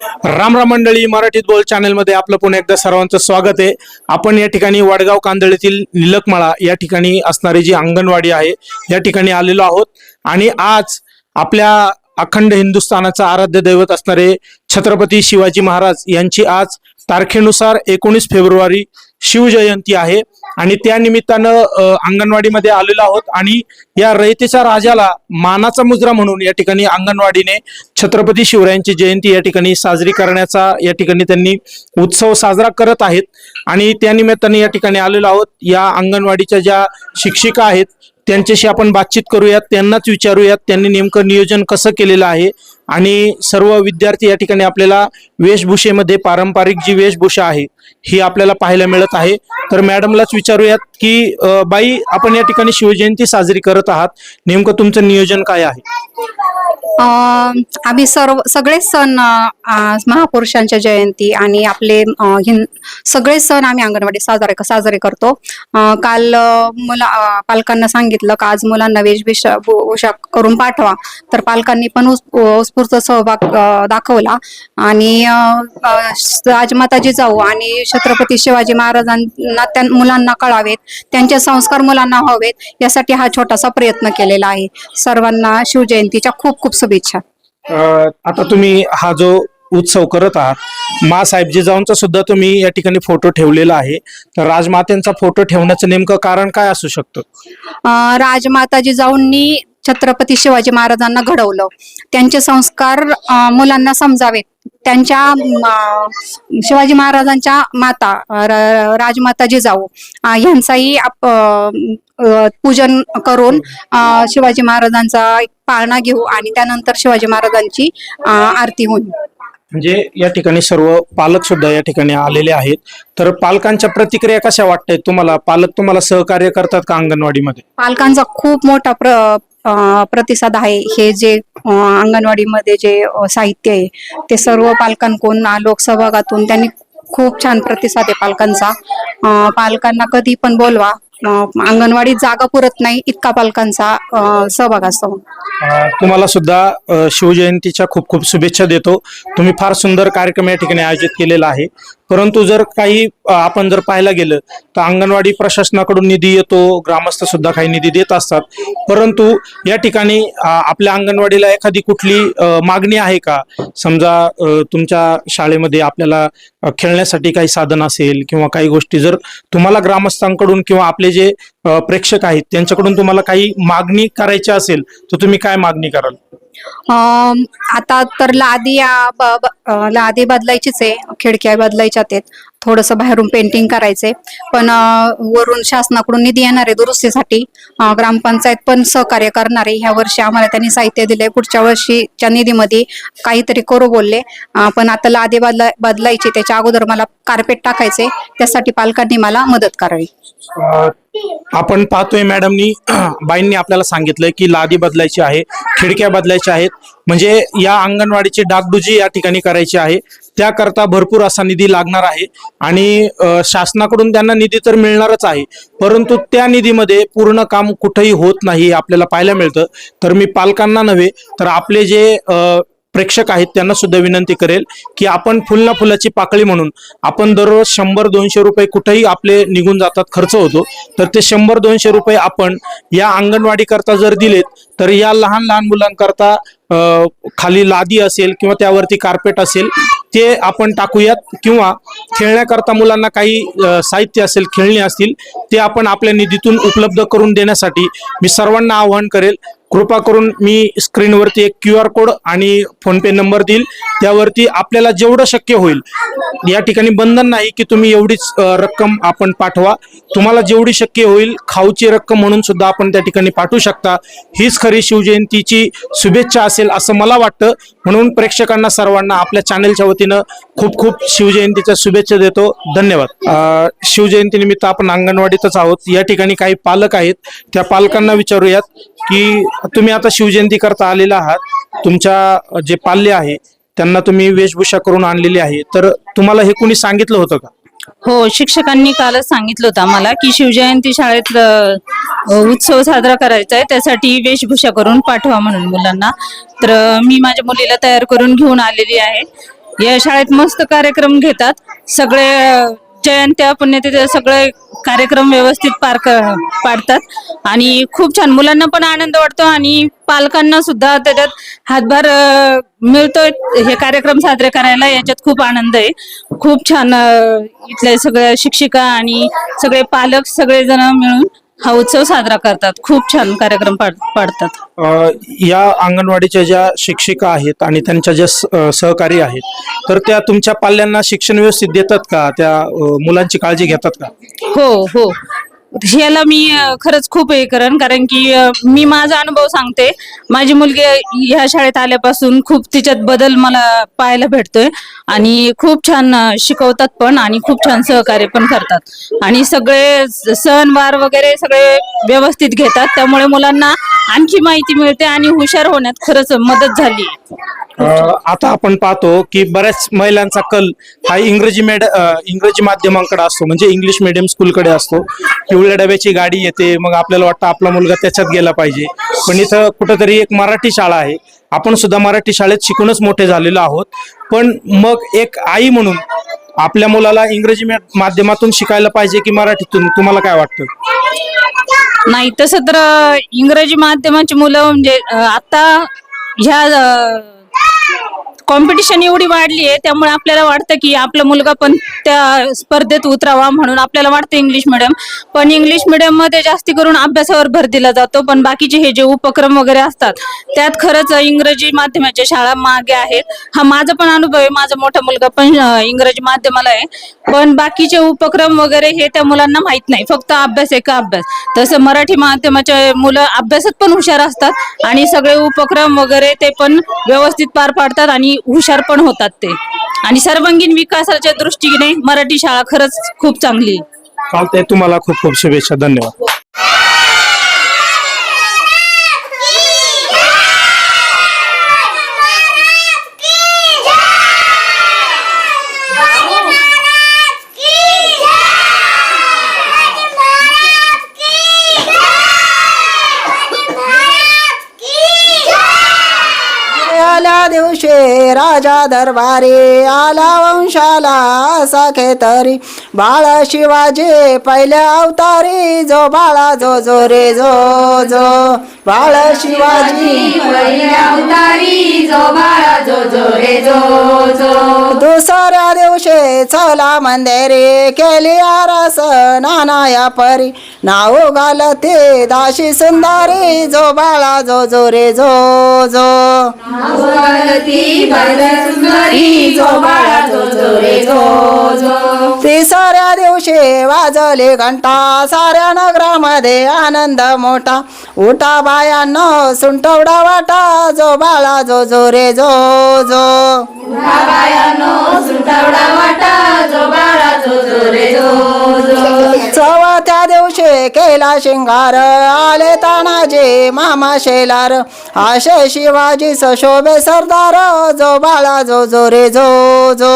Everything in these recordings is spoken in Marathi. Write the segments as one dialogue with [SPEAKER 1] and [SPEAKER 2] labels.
[SPEAKER 1] राम राम मंडळी, मराठीत बोल चॅनल मध्ये आपलं पुन्हा एकदा सर्वांचं स्वागत आहे। आपण या ठिकाणी वडगाव कांदळीतील निलकमाळा या ठिकाणी असणारी जी अंगणवाडी आहे या ठिकाणी आलेलो आहोत आणि आज आपल्या अखंड हिंदुस्थानाचा आराध्य दैवत असणारे छत्रपती शिवाजी महाराज यांची आज तारखेनुसार 19 फेब्रुवारी शिवजयंती आहे आणि त्या निमित्तानं अंगणवाडीमध्ये आलेलो आहोत आणि या रयतेच्या राजाला मानाचा मुजरा म्हणून या ठिकाणी अंगणवाडीने छत्रपती शिवरायांची जयंती या ठिकाणी साजरी करण्याचा या ठिकाणी त्यांनी उत्सव साजरा करत आहेत आणि त्या निमित्ताने या ठिकाणी आलेलो आहोत। या अंगणवाडीच्या ज्या शिक्षिका आहेत त्यांच्याशी आपण बातचीत करूयात, त्यांनाच विचारूयात त्यांनी नेमकं नियोजन कसं केलेलं आहे आणि सर्व विद्यार्थी या ठिकाणी आपल्याला वेशभूषेमध्ये पारंपरिक जी वेशभूषा आहे ही आपल्याला पाहायला मिळत आहे। तर मॅडमलाच विचारूयात की बाई, आपण या ठिकाणी शिवजयंती साजरी करत आहात, नेमकं तुमचं नियोजन काय आहे?
[SPEAKER 2] आम्ही सगळे सण महापुरुषांच्या जयंती आणि आपले सगळे सण आम्ही अंगणवाडी साजरे करतो। काल पालकांना सांगितलं का आज मुलांना वेशभूषा करून पाठवा, तर पालकांनी पण उत्स्फूर्त सहभाग दाखवला आणि राजमाता जिजाऊ आणि छत्रपती शिवाजी महाराजांना त्या मुलांना कळावेत, त्यांचे संस्कार मुलांना व्हावेत यासाठी हा छोटासा प्रयत्न केलेला आहे। सर्वांना शिवजयंतीच्या खूप खूप शुभेच्छा।
[SPEAKER 1] आता तुम्ही हा जो उत्सव करत आहात, माँसाहेब जिजाऊंचा सुद्धा तुम्ही या ठिकाणी फोटो ठेवलेला आहे, तर राजमातेचा फोटो ठेवण्याचं नेमकं कारण काय असू शकतं?
[SPEAKER 2] राजमाता जिजाऊंनी छत्रपती शिवाजी महाराजांना घडवलं, त्यांचे संस्कार मुलांना समजावेत, त्यांच्या शिवाजी महाराजांच्या माता राजमाता जिजाऊ यांचाही पूजन करून शिवाजी महाराजांचा पाळणा घेऊ आणि त्यानंतर शिवाजी महाराजांची आरती होईल।
[SPEAKER 1] म्हणजे या ठिकाणी सर्व पालक सुद्धा या ठिकाणी आलेले आहेत, तर पालकांच्या प्रतिक्रिया कशा वाटतायत तुम्हाला? पालक तुम्हाला सहकार्य करतात का अंगणवाडीमध्ये?
[SPEAKER 2] पालकांचा खूप मोठा प्रतिसाद आहे। हे जे अंगणवाडीमध्ये जे साहित्य आहे ते सर्व पालकांकडून लोकसहभागातून त्यांनी खूप छान प्रतिसाद आहे पालकांचा। पालकांना कधी पण बोलवा, अंगणवाडीत जागा पुरत नाही इतका पालकांचा सहभाग असतो।
[SPEAKER 1] तुम्हाला सुद्धा शिवजयंतीच्या खूप खूप शुभेच्छा देतो। तुम्ही फार सुंदर कार्यक्रम या ठिकाणी आयोजित केलेला आहे, परंतु जर काही आपण जर पाहायला गेलं तर अंगणवाडी प्रशासनाकडून निधी येतो, ग्रामस्थ सुद्धा काही निधी देत असतात, परंतु या ठिकाणी आपल्या अंगणवाडीला एखादी कुठली मागणी आहे का? समजा तुमच्या शाळेमध्ये आपल्याला खेळण्यासाठी काही साधन असेल किंवा काही गोष्टी जर तुम्हाला ग्रामस्थांकडून किंवा आपले जे प्रेक्षक आहेत त्यांच्याकडून तुम्हाला काही मागणी करायची असेल तर तुम्ही काय मागणी कराल?
[SPEAKER 2] आता तर लादी बदलायचीच आहे, खिडक्या बदलायच्यात आहेत, थोडस बाहेरून पेंटिंग करायचंय, पण वरून शासनाकडून निधी येणार आहे दुरुस्तीसाठी। ग्रामपंचायत पण सहकार्य करणार आहे। ह्या वर्षी आम्हाला त्यांनी साहित्य दिलंय, पुढच्या वर्षीच्या निधीमध्ये काहीतरी करू बोलले, पण आता लादी बदलायची, त्याच्या अगोदर मला कार्पेट टाकायचे, त्यासाठी पालकांनी मला मदत करावी।
[SPEAKER 1] आपण पाहतोय मॅडमनी बाईंनी आपल्याला सांगितलंय की लादी बदलायची आहे, खिडक्या बदलायच्या आहेत, म्हणजे या अंगणवाडीची डागडुजी या ठिकाणी करायची आहे, त्याकरता भरपूर असा निधी लागणार आहे आणि शासनाकडून त्यांना निधी तर मिळणारच आहे, परंतु त्या निधीमध्ये पूर्ण काम कुठेही होत नाही आपल्याला पाहायला मिळतं। तर मी पालकांना नव्हे तर आपले जे प्रेक्षक आहेत त्यांना सुद्धा विनंती करेल की आपण फुलना फुलाची पाकळी म्हणून आपण दररोज 100-200 रुपये कुठेही आपले निघून जातात, खर्च होतो, तर ते 100-200 रुपये आपण या अंगणवाडी करता जर दिलेत तर या लहान लहान मुलांकरता खाली लादी असेल किंवा त्यावरती कार्पेट असेल ते आपण टाकूयात, किंवा खेळण्याकरता मुलांना काही साहित्य असेल, खेळणी असतील, ते आपण आपल्या निधीतून उपलब्ध करून देण्यासाठी मी सर्वांना आवाहन करेल। कृपा करून मी स्क्रीनवरती एक QR कोड आणि फोनपे नंबर देईल, त्यावरती आपल्याला जेवढं शक्य होईल, या ठिकाणी बंधन नाही की तुम्ही एवढीच रक्कम आपण पाठवा, तुम्हाला जेवढी शक्य होईल खाऊची रक्कम म्हणून सुद्धा आपण त्या ठिकाणी पाठवू शकता। हीच खरी शिवजयंतीची शुभेच्छा असेल असं मला वाटतं, म्हणून प्रेक्षकांना सर्वांना आपल्या चॅनलच्या वतीनं खूप खूप शिवजयंतीच्या शुभेच्छा देतो। धन्यवाद। शिवजयंती निमित्त आपण अंगणवाडीतच आहोत, या ठिकाणी काही पालक आहेत, त्या पालकांना विचारूयात की तुम्ही आता शिवजयंती करता आलेला आहात, तुमच्या जे पाल्य आहे त्यांना तुम्ही वेशभूषा करून आणलेली आहे, तर तुम्हाला हे कुणी सांगितलं होतं का?
[SPEAKER 3] हो, शिक्षकांनी कालच सांगितलं होतं आम्हाला की शिवजयंती शाळेत उत्सव साजरा करायचा आहे, त्यासाठी वेशभूषा करून पाठवा म्हणून मुलांना। तर मी माझ्या मुलीला तयार करून घेऊन आलेली आहे। या शाळेत मस्त कार्यक्रम घेतात. सगळे जयंत्या पुण्यतिथी सगळे कार्यक्रम व्यवस्थित पाडतात आणि खूप छान मुलांना पण आनंद वाटतो आणि पालकांना सुद्धा त्याच्यात हातभार मिळतोय हे कार्यक्रम साजरे करायला. याच्यात खूप आनंद आहे. खूप छान इथले सगळे शिक्षिका आणि सगळे पालक सगळेजण मिळून हा उत्सव साजरा करतात. खूप छान कार्यक्रम पाडतात.
[SPEAKER 1] या अंगणवाडीच्या ज्या शिक्षिका आहेत आणि त्यांच्या ज्या सहकारी आहेत तर त्या तुमच्या पाल्यांना शिक्षण व्यवस्थित देतात का? त्या मुलांची काळजी घेतात का?
[SPEAKER 3] हो हो, ह्याला मी खरंच खूप हे करेन, कारण की मी माझा अनुभव सांगते. माझी मुलगी ह्या शाळेत आल्यापासून खूप तिच्यात बदल मला पाहायला भेटतोय आणि खूप छान शिकवतात पण आणि खूप छान सहकार्य पण करतात आणि सगळे सणवार वगैरे सगळे व्यवस्थित घेतात. त्यामुळे मुलांना आणखी माहिती मिळते आणि हुशार होण्यात खरंच मदत झाली.
[SPEAKER 1] आता आपण पाहतो की बऱ्याच महिलांचा कल हा इंग्रजी माध्यमांकडे असतो, म्हणजे इंग्लिश मिडियम स्कूलकडे असतो. पिवळ्या डब्याची गाडी येते, मग आपल्याला वाटतं आपला मुलगा त्याच्यात गेला पाहिजे. पण इथं कुठंतरी एक मराठी शाळा आहे. आपण सुद्धा मराठी शाळेत शिकूनच मोठे झालेलो आहोत. पण मग एक आई म्हणून आपल्या मुलाला इंग्रजी माध्यमातून शिकायला पाहिजे की मराठीतून, तुम्हाला काय वाटतं?
[SPEAKER 3] नाही, तसं तर इंग्रजी माध्यमाची मुलं म्हणजे आता ह्या कॉम्पिटिशन एवढी वाढली आहे, त्यामुळे आपल्याला वाटतं की आपला मुलगा पण त्या स्पर्धेत उतरावा, म्हणून आपल्याला वाटतं इंग्लिश मिडियम. पण इंग्लिश मिडियम मध्ये जास्ती करून अभ्यासावर भर दिला जातो, पण बाकीचे हे जे उपक्रम वगैरे असतात त्यात खरंच इंग्रजी माध्यमाच्या शाळा मागे आहेत. हा माझा पण अनुभव आहे. माझा मोठा मुलगा पण इंग्रजी माध्यमाला आहे, पण बाकीचे उपक्रम वगैरे हे त्या मुलांना माहित नाही. फक्त अभ्यास एका अभ्यास. तसं मराठी माध्यमाचे मुलं अभ्यासात पण हुशार असतात आणि सगळे उपक्रम वगैरे ते पण व्यवस्थित पार पाडतात आणि हुशार पण होतात ते. आणि सर्वांगीण विकासाच्या दृष्टीने मराठी शाळा खरंच खूप चांगली आहे.
[SPEAKER 1] चालतंय, तुम्हाला खूप खूप शुभेच्छा. धन्यवाद.
[SPEAKER 4] आल्या दिवशी राजा दरबारी आला वंशाला असा खेतरी बाळ शिवाजी पहिल्या अवतारी जो बाळा जो जो रे जो जो बाळ शिवाजी
[SPEAKER 5] पहिल्या अवतारी जो बाळा जो जो रे जो जो.
[SPEAKER 4] दुसऱ्या दिवशी चला मंदिरी केली आरस नाना या परी नाव घालते दाशी सुंदरी जो बाळा जो जो रे जो जो.
[SPEAKER 5] सुंदरी जो बाळा जो जो रे जो जो.
[SPEAKER 4] तिसऱ्या दिवशी वाजले घंटा साऱ्या नगरामध्ये आनंद मोठा उठा बायांनो सुंटवडा वाटा जो बाळा जो जो रे जो जो.
[SPEAKER 5] बायानो सुंटवडा वाटा जो बाळा जो जो रे जो जो.
[SPEAKER 4] चौथ्या दिवशी केला शिंगार आले तानाजी मामा शेलार आशे शिवाजी सशोभे सरदार जो बाळा जो जो रे जो जो.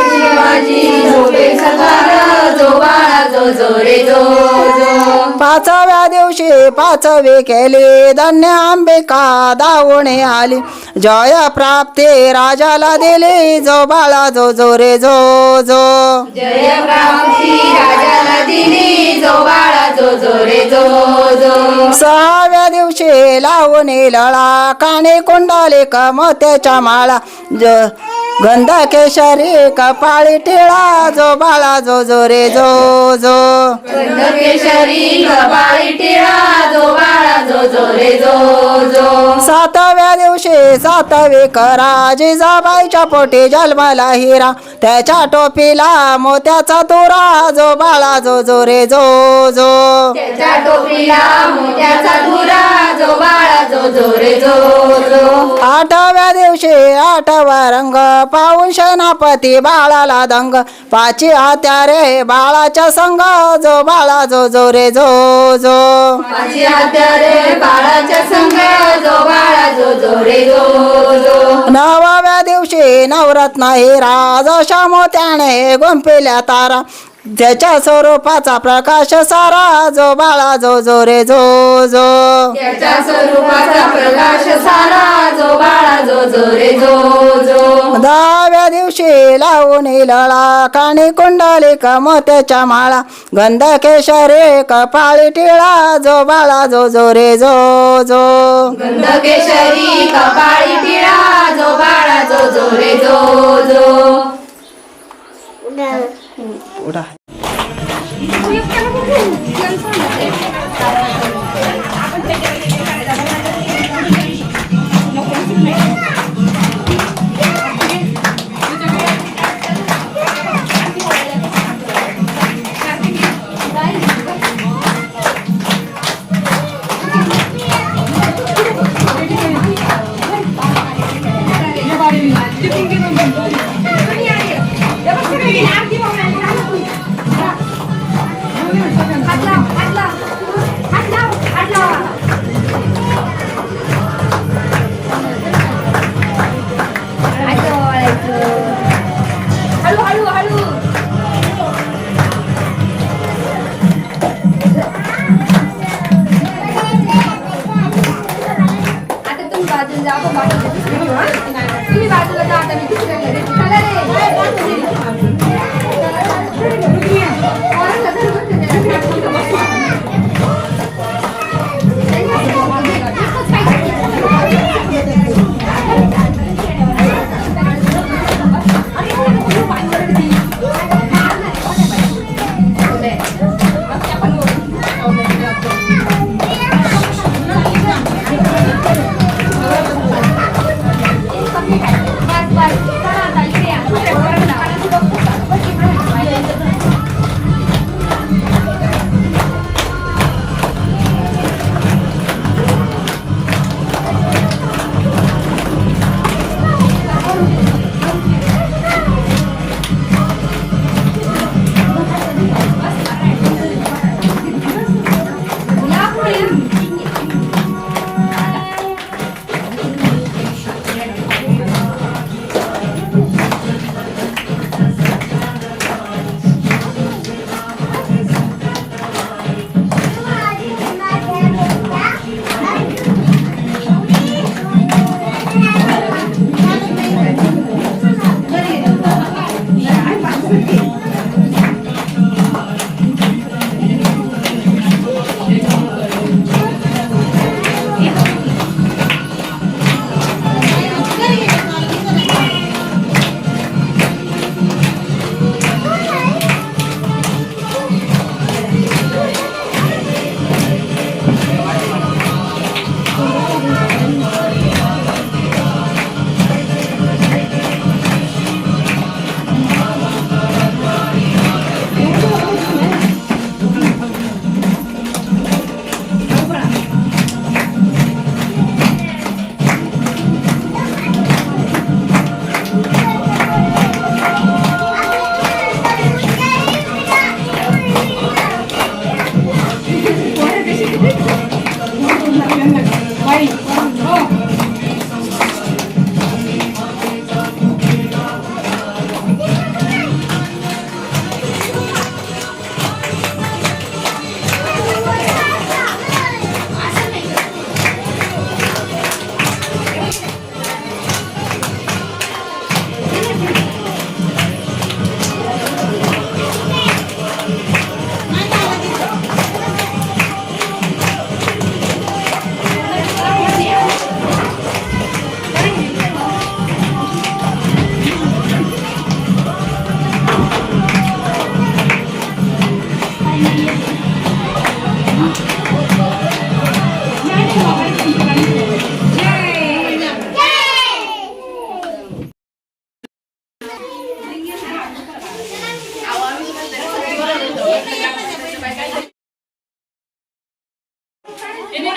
[SPEAKER 5] शिवाजी झोपे सरदार जो बाळा जो जो रे जो जो.
[SPEAKER 4] पाचव्या दिवशी पाचवी केली धन्य अंबिका दावणे आली जय प्राप्ती राजाला दिली जो बाळा जो जो रे जो जो.
[SPEAKER 5] जय प्राप्ती राजाला दिली जो बाळा जो जो रे जो जो.
[SPEAKER 4] सहाव्या दिवशी लावणी लळा काने कुंडाली मोत्याच्या माळा गंध केशरी कपाळी टिळा जो बाळा जो जो रे जो जो.
[SPEAKER 5] केशरी कपाळी टिळा जो बाळा जो जो रे जो जो.
[SPEAKER 4] सातव्या दिवशी सातवी करा जिजाबाईच्या पोटी जन्माला हिरा त्याच्या टोपीला मोत्याचा तुरा जो बाळा जो जो रे जो जो.
[SPEAKER 5] त्याच्या टोपीला मोत्याचा तुरा जो बाळा जो जो रे जो जो.
[SPEAKER 4] आठव्या दिवशी आठवा रंग पाहून सेनापती बाळाला दंग पाची हत्यारे बाळाच्या संग जो बाळा जो जो रे जो जो.
[SPEAKER 5] माझी हत्यारे बाळाच्या संग जो बाळा जो जो रे जो जो.
[SPEAKER 4] नवव्या दिवशी नवरत्न हिरा जशा मोत्याने गुंपिल्या तारा त्याच्या स्वरूपाचा प्रकाश सारा जो बाळा जो जो रे जो जो
[SPEAKER 5] त्याच्या स्वरूपाचा प्रकाश सारा जो बाळा जो जो रे जो जो
[SPEAKER 4] 10व्या दिवशी लावून लळा काणी कुंडलिक मोत्याच्या माळा गंध केशरे कपाळी टिळा जो बाळा जो जो रे जो जो
[SPEAKER 5] गंध केशरी कपाळी टिळा जो बाळा जो जो रे जो जो
[SPEAKER 4] पुढा
[SPEAKER 3] Ini